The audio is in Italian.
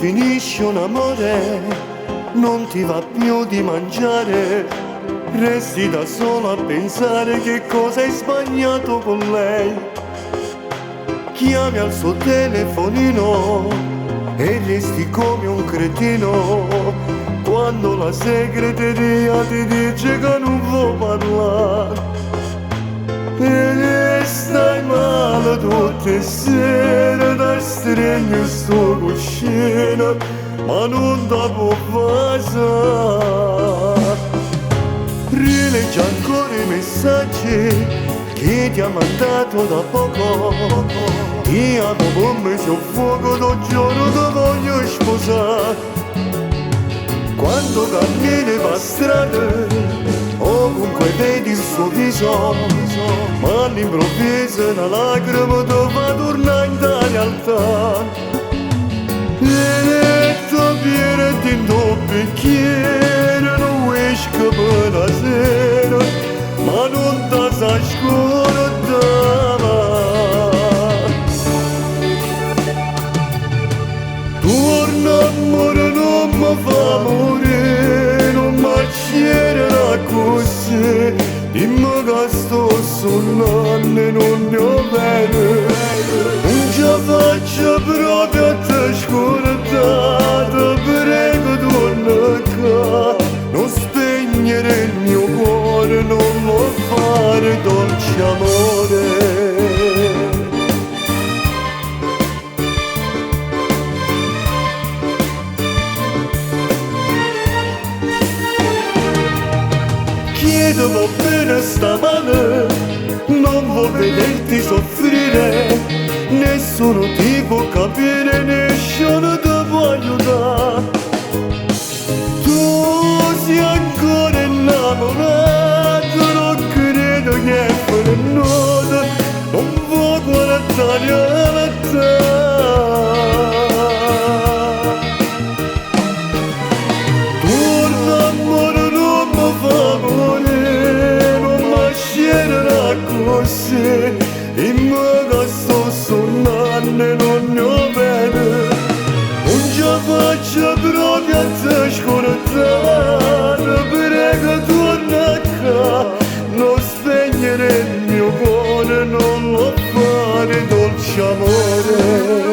finisce un amore, non ti va più di mangiare, resti da solo a pensare che cosa hai sbagliato con lei. Chiami al suo telefonino e resti come un cretino quando la segreteria ti dice che non vuoi parlare. E stai male tutte le sere, da stregno in sto cuscino, ma non ti può passare. Rileggi ancora i messaggi che ti ha mandato da poco. Io dopo un mese ho fuoco, do giorno ti voglio sposare. Quando cammini per strada, ovunque vedi il suo viso, ma all'improvviso una lacrima ti fa tornare in realtà. E tu vieni in tuo bicchiere, non esco per la sera, ma non ti sai scordare. Torna amore, non mi fa morire, non mi accierà così, dimmi che sto sonnando e non ne ho bene. Non ce la faccio proprio a te scordare, prego torna qua, non spegnere il mio cuore, non lo fare dolce amore. Chiedevo bene stamane, non vuoi vederti soffrire, nessuno ti può capire, nessuno ti può aiutare. Tu sei ancora innamorato, non credo che per nulla, non vuoi guardare alla te. Torna amore, non mi fa morire, non mi accierà così, dimmi che sto sonnando e non ne ho bene. Non ce la faccio proprio a te scordare, prego torna qua, non spegnere il mio cuore, non lo fare dolce amore.